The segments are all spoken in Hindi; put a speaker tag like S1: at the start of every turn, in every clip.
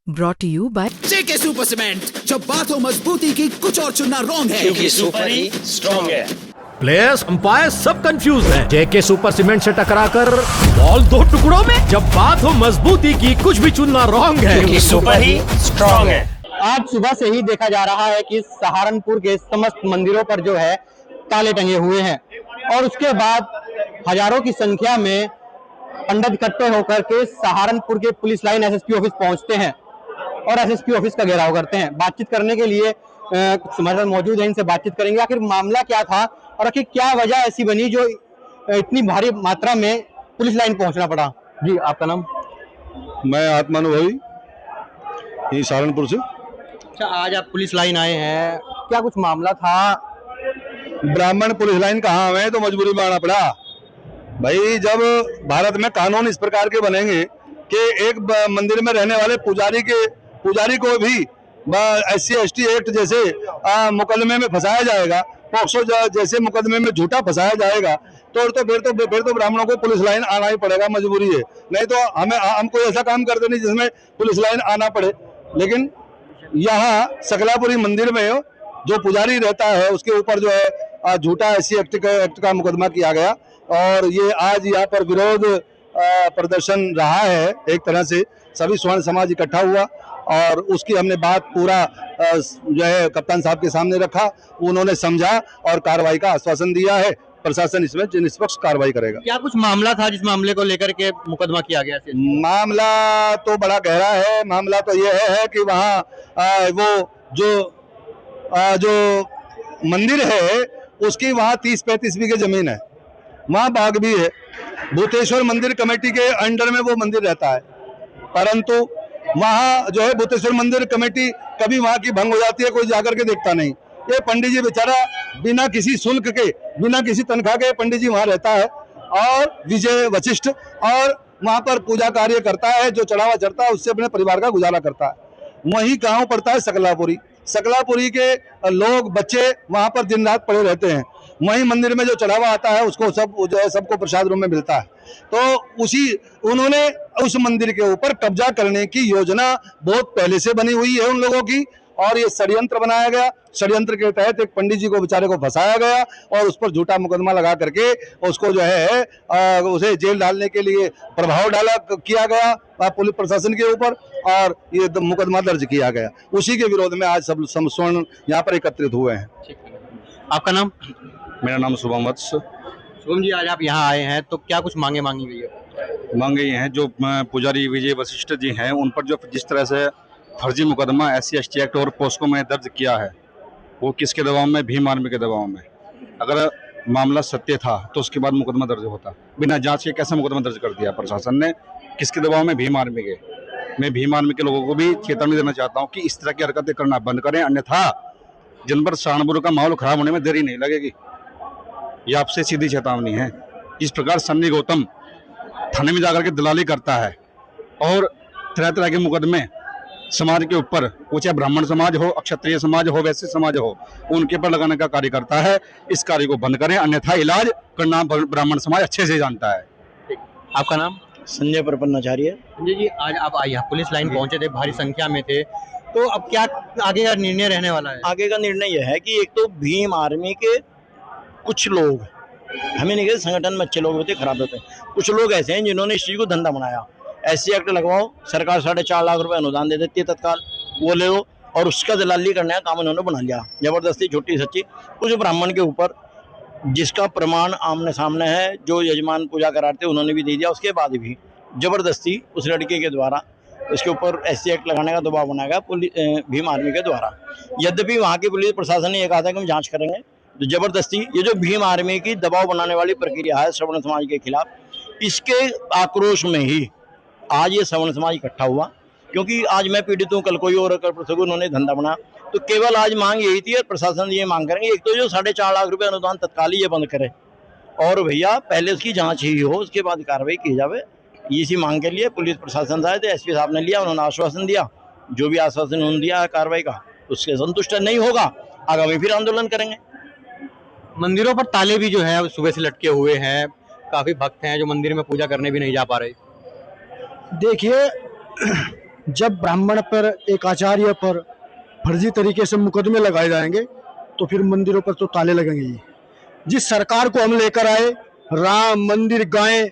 S1: Brought to you by
S2: JK super cement, जब बात हो मजबूती की कुछ और चुनना रॉन्ग है
S3: क्योंकि सुपर ही स्ट्रॉन्ग है।
S4: प्लेयर्स अंपायर सब कंफ्यूज हैं। जेके सुपर सीमेंट से टकराकर बॉल दो टुकड़ों में। जब बात हो मजबूती की कुछ भी चुनना रॉन्ग है
S3: क्योंकि सुपर ही स्ट्रॉन्ग है।
S5: आज सुबह से ही देखा जा रहा है कि सहारनपुर के समस्त मंदिरों पर जो है ताले टंगे हुए हैं और उसके बाद हजारों की संख्या में पंडित इकट्ठे होकर के सहारनपुर के पुलिस लाइन एसएसपी ऑफिस पहुंचते हैं और एसएसपी ऑफिस का घेराव करते हैं। बातचीत करने के लिए कुछ समाचार मौजूद हैं, इनसे बातचीत करेंगे। आखिर मामला क्या था और आखिर क्या वजह ऐसी बनी जो इतनी भारी मात्रा में पुलिस लाइन पहुंचना पड़ा। जी, आपका नाम?
S6: मैं आत्मानुभवी यही सहारनपुर से।
S5: अच्छा, आज आप पुलिस लाइन आए हैं, क्या कुछ मामला था?
S6: ब्राह्मण पुलिस लाइन कहाँ हमें तो मजबूरी में आना पड़ा भाई। जब भारत में कानून इस प्रकार के बनेंगे कि एक मंदिर में रहने वाले पुजारी को भी SC/ST एक्ट जैसे मुकदमे में फंसाया जाएगा, पॉक्सो जैसे मुकदमे में झूठा फंसाया जाएगा, तो फिर तो ब्राह्मणों को पुलिस लाइन आना ही पड़ेगा, मजबूरी है। नहीं तो हम कोई ऐसा काम करते नहीं जिसमें पुलिस लाइन आना पड़े। लेकिन यहाँ सकलापुरी मंदिर में जो पुजारी रहता है उसके ऊपर जो है झूठा SC एक्ट का मुकदमा किया गया और ये आज यहाँ पर विरोध प्रदर्शन रहा है। एक तरह से सभी स्वर्ण समाज इकट्ठा हुआ और उसकी हमने बात पूरा जो है कप्तान साहब के सामने रखा। उन्होंने समझा और कार्रवाई का आश्वासन दिया है। प्रशासन इसमें निष्पक्ष कार्रवाई करेगा।
S5: क्या कुछ मामला था जिस मामले को लेकर के मुकदमा किया गया?
S6: मामला तो बड़ा गहरा है। मामला तो ये है कि वहाँ वो जो मंदिर है उसकी वहाँ 30-35 बीघे जमीन है, वहाँ बाग भी है। भूतेश्वर मंदिर कमेटी के अंडर में वो मंदिर रहता है, परंतु वहाँ जो है भूतेश्वर मंदिर कमेटी कभी वहाँ की भंग हो जाती है, कोई जाकर के देखता नहीं। ये पंडित जी बेचारा बिना किसी शुल्क के, बिना किसी तनख्वाह के पंडित जी वहाँ रहता है और विजय वशिष्ठ और वहाँ पर पूजा कार्य करता है। जो चढ़ावा चढ़ता है उससे अपने परिवार का गुजारा करता है। वहीं गाँव पड़ता है सकलापुरी के लोग बच्चे वहाँ पर दिन रात पड़े रहते हैं। वहीं मंदिर में जो चढ़ावा आता है उसको सबको प्रसाद रूप में मिलता है। तो उन्होंने उस मंदिर के ऊपर कब्जा करने की योजना बहुत पहले से बनी हुई है उन लोगों की और ये षड्यंत्र बनाया गया। षड्यंत्र के तहत एक पंडित जी को बेचारे को फंसाया गया और उस पर झूठा मुकदमा लगा करके उसको जो है उसे जेल डालने के लिए प्रभाव किया गया पुलिस प्रशासन के ऊपर और ये मुकदमा दर्ज किया गया। उसी के विरोध में आज सब स्वर्ण यहाँ पर एकत्रित हुए हैं।
S5: आपका नाम?
S6: मेरा नाम शुभम वत्स।
S5: शुभम जी, आज आप यहाँ आए हैं तो क्या कुछ मांगी गई है?
S6: मांगे ये हैं जो पुजारी विजय वशिष्ठ जी हैं उन पर जो जिस तरह से फर्जी मुकदमा SC/ST एक्ट और पोस्को में दर्ज किया है, वो किसके दबाव में? भीम आर्मी के दबाव में। अगर मामला सत्य था तो उसके बाद मुकदमा दर्ज होता। बिना जांच के कैसे मुकदमा दर्ज कर दिया प्रशासन ने? किसके दबाव में? भीम आर्मी के। मैं भीम आर्मी के लोगों को भी चेतावनी देना चाहता हूँ कि इस तरह की हरकतें करना बंद करें, अन्यथा जिन पर सहारनपुर का माहौल खराब होने में देरी नहीं लगेगी। ये आपसे सीधी चेतावनी है। इस प्रकार सन्नी गौतम थाने में जाकर के दलाली करता है और तरह तरह के मुकदमे समाज के ऊपर, वो चाहे ब्राह्मण समाज हो, क्षत्रिय समाज हो, वैश्य समाज हो, उनके ऊपर लगाने का कार्य करता है। इस कार्य को बंद करें, अन्यथा इलाज करना ब्राह्मण समाज अच्छे से जानता है।
S5: आपका नाम?
S7: संजय प्रपन्नाचार्य।
S5: संजय जी, आज आप यहाँ पुलिस लाइन पहुंचे थे, भारी संख्या में थे, तो अब क्या आगे का निर्णय रहने वाला है?
S7: आगे का निर्णय यह है कि एक तो भीम आर्मी के कुछ लोग, हमें नहीं कहते संगठन में अच्छे लोग होते खराब होते हैं, कुछ लोग ऐसे हैं जिन्होंने इस चीज़ को धंधा बनाया। SC एक्ट लगवाओ, सरकार 4.5 लाख रुपए अनुदान दे देती है तत्काल, वो ले लो और उसका दलाली करने का काम उन्होंने बना लिया जबरदस्ती, छोटी सच्ची। कुछ ब्राह्मण के ऊपर जिसका प्रमाण आमने सामने है, जो यजमान पूजा कराते उन्होंने भी दे दिया, उसके बाद भी जबरदस्ती उस लड़के के द्वारा उसके ऊपर SC एक्ट लगाने का दबाव बनाया गया भीम आर्मी के द्वारा। यद्यपि वहाँ की पुलिस प्रशासन ने यह कहा था कि हम जाँच करेंगे, तो जबरदस्ती ये जो भीम आर्मी की दबाव बनाने वाली प्रक्रिया है श्रवण समाज के खिलाफ, इसके आक्रोश में ही आज ये श्रवण समाज इकट्ठा हुआ। क्योंकि आज मैं पीड़ित हूँ, कल कोई और, कल परसों उन्होंने धंधा बना, तो केवल आज मांग यही थी और प्रशासन ये मांग करेंगे, एक तो जो 4.5 लाख रुपए अनुदान तत्काल ही ये बंद करे और भैया पहले उसकी जाँच ही हो, उसके बाद कार्रवाई की जावे। इसी मांग के लिए पुलिस प्रशासन आए थे, SP साहब ने लिया, उन्होंने आश्वासन दिया, जो भी आश्वासन उन्होंने दिया है कार्रवाई का, उससे संतुष्ट नहीं होगा आगामी फिर आंदोलन करेंगे।
S5: मंदिरों पर ताले भी जो है सुबह से लटके हुए हैं, काफी भक्त हैं जो मंदिर में पूजा करने भी नहीं जा पा रहे।
S8: देखिए,
S1: जब ब्राह्मण पर, एक आचार्य पर फर्जी तरीके से मुकदमे लगाए जाएंगे तो फिर मंदिरों पर तो ताले लगेंगे ही। जिस सरकार को हम लेकर आए राम मंदिर गाय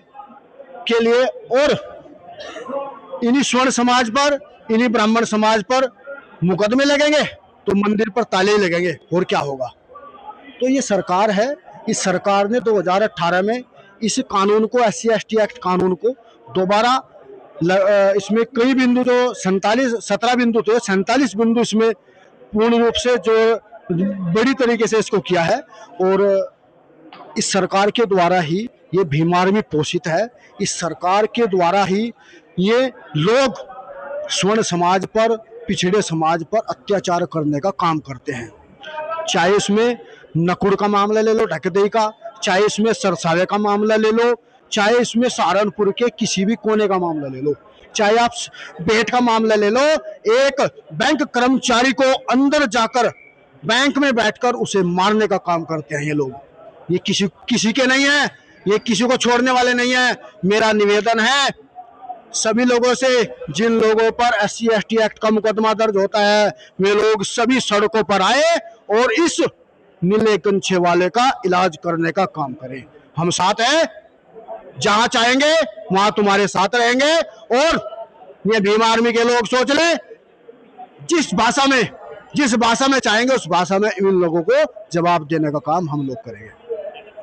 S1: के लिए, और इन्हीं स्वर्ण समाज पर, इन्हीं ब्राह्मण समाज पर मुकदमे लगेंगे तो मंदिर पर ताले लगेंगे, और क्या होगा। तो ये सरकार है, इस सरकार ने 2018 में इस कानून को, SC/ST एक्ट कानून को दोबारा, इसमें कई बिंदु जो 17 बिंदु थे, 47 बिंदु इसमें पूर्ण रूप से जो बड़ी तरीके से इसको किया है। और इस सरकार के द्वारा ही ये भीम आर्मी पोषित है, इस सरकार के द्वारा ही ये लोग स्वर्ण समाज पर, पिछड़े समाज पर अत्याचार करने का काम करते हैं। चाहे इसमें नकुड़ का मामला ले लो, ढकदेई का, चाहे इसमें सरसावे का मामला ले लो, चाहे इसमें सहारनपुर के किसी भी कोने का मामला ले लो, चाहे आप बेट का मामला ले लो। एक बैंक कर्मचारी को अंदर जाकर बैंक में बैठकर उसे मारने का काम करते हैं ये लोग। ये किसी के नहीं है, ये किसी को छोड़ने वाले नहीं है। मेरा निवेदन है सभी लोगों से, जिन लोगों पर SC/ST एक्ट का मुकदमा दर्ज होता है वे लोग सभी सड़कों पर आए और इस नीले कंछे वाले का इलाज करने का काम करें। हम साथ हैं, जहां चाहेंगे वहां तुम्हारे साथ रहेंगे। और ये भीम आर्मी के लोग सोच लें, जिस भाषा में चाहेंगे उस भाषा में इन लोगों को जवाब देने का काम हम लोग करेंगे।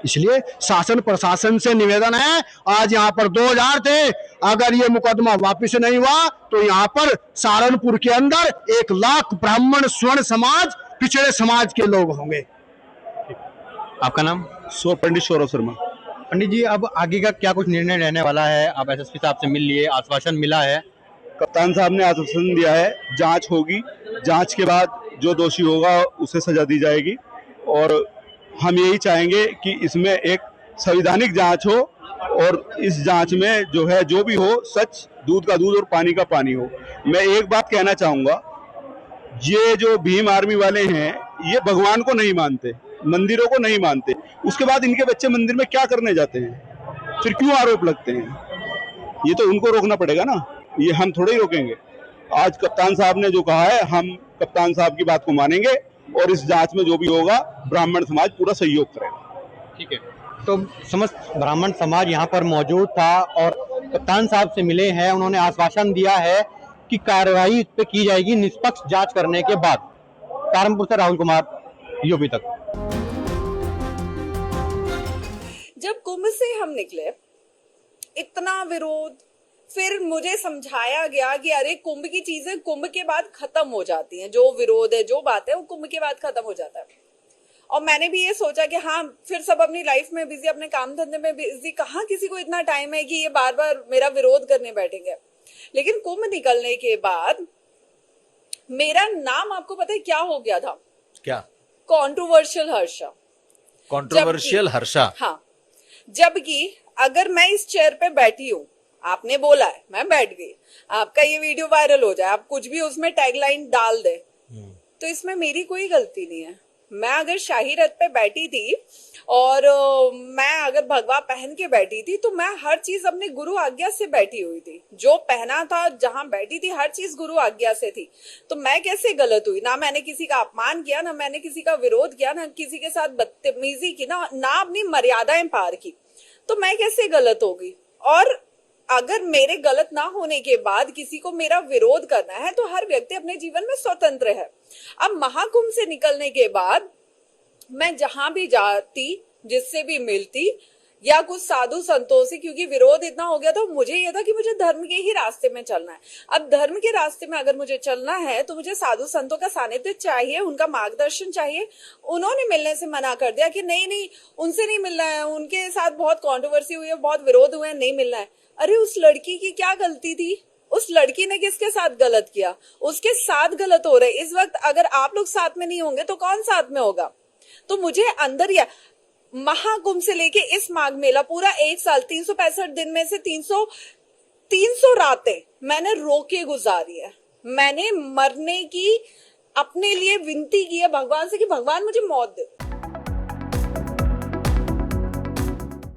S1: इसलिए शासन प्रशासन से निवेदन है, आज यहाँ पर 2000 थे, अगर ये मुकदमा वापस नहीं हुआ तो यहाँ पर सहारनपुर के अंदर 1 लाख ब्राह्मण, स्वर्ण समाज, पिछड़े समाज के लोग होंगे।
S5: आपका नाम?
S6: पंडित सौरभ शर्मा।
S5: पंडित जी, अब आगे का क्या कुछ निर्णय रहने वाला है? आप SSP साहब से मिल लिए, आश्वासन मिला है?
S6: कप्तान साहब ने आश्वासन दिया है, जांच होगी, जांच के बाद जो दोषी होगा उसे सजा दी जाएगी। और हम यही चाहेंगे कि इसमें एक संवैधानिक जांच हो और इस जांच में जो है, जो भी हो, सच, दूध का दूध और पानी का पानी हो। मैं एक बात कहना चाहूँगा, ये जो भीम आर्मी वाले हैं ये भगवान को नहीं मानते, मंदिरों को नहीं मानते, उसके बाद इनके बच्चे मंदिर में क्या करने जाते हैं, फिर क्यों आरोप लगते हैं? ये तो उनको रोकना पड़ेगा ना, ये हम थोड़े ही रोकेंगे। आज कप्तान साहब ने जो कहा है, हम कप्तान साहब की बात को मानेंगे और इस जांच में जो भी होगा ब्राह्मण समाज पूरा सहयोग करेगा।
S5: ठीक है, तो समस्त ब्राह्मण समाज यहाँ पर मौजूद था और कप्तान साहब से मिले हैं। उन्होंने आश्वासन दिया है कि कार्रवाई इस पे की जाएगी निष्पक्ष जांच करने के बाद। सहारनपुर से राहुल कुमार, यूपी तक।
S8: जब कुंभ से हम निकले, इतना विरोध, फिर मुझे समझाया गया कि अरे कुंभ की चीजें कुंभ के बाद खत्म हो जाती हैं, जो विरोध है, जो बात है, वो कुंभ के बाद खत्म हो जाता है। और मैंने भी ये सोचा कि हाँ, फिर सब अपनी लाइफ में बिजी, अपने काम धंधे में बिजी, कहाँ किसी को इतना टाइम है कि ये बार बार मेरा विरोध करने बैठेंगे। लेकिन कुंभ निकलने के बाद मेरा नाम, आपको पता है क्या हो गया था?
S4: क्या?
S8: कंट्रोवर्शियल हर्षा।
S4: कंट्रोवर्शियल हर्षा?
S8: हाँ, जबकि अगर मैं इस चेयर पे बैठी हूँ, आपने बोला है, मैं बैठ गई, आपका ये वीडियो वायरल हो जाए, आप कुछ भी उसमें टैगलाइन डाल दे, तो इसमें मेरी कोई गलती नहीं है। मैं अगर शाही रथ पे बैठी थी और मैं अगर भगवा पहन के बैठी थी, तो मैं हर चीज अपने गुरु आज्ञा से बैठी हुई थी। जो पहना था, जहां बैठी थी, हर चीज गुरु आज्ञा से थी। तो मैं कैसे गलत हुई? ना मैंने किसी का अपमान किया, ना मैंने किसी का विरोध किया, ना किसी के साथ बदतमीजी की, ना अपनी मर्यादाएं पार की। तो मैं कैसे गलत होगी? और अगर मेरे गलत ना होने के बाद किसी को मेरा विरोध करना है, तो हर व्यक्ति अपने जीवन में स्वतंत्र है। अब महाकुंभ से निकलने के बाद मैं जहां भी जाती, जिससे भी मिलती, या कुछ साधु संतों से, क्योंकि विरोध इतना हो गया था, मुझे यह था कि मुझे धर्म के ही रास्ते में चलना है। अब धर्म के रास्ते में अगर मुझे चलना है तो मुझे साधु संतों का सानिध्य चाहिए, उनका मार्गदर्शन चाहिए। उन्होंने मिलने से मना कर दिया कि नहीं, उनसे नहीं मिलना है, उनके साथ बहुत कॉन्ट्रोवर्सी हुई है, बहुत विरोध हुए हैं, नहीं मिलना है। अरे उस लड़की की क्या गलती थी? उस लड़की ने किसके साथ गलत किया? उसके साथ गलत हो रहे। इस वक्त अगर आप लोग साथ में नहीं होंगे तो कौन साथ में होगा? तो मुझे अंदर या महाकुंभ से लेके इस माघ मेला, पूरा 1 साल, 365 दिन में से 300 रातें मैंने रो के गुजारी है। मैंने मरने की अपने लिए विनती की है भगवान से कि भगवान मुझे मौत दे।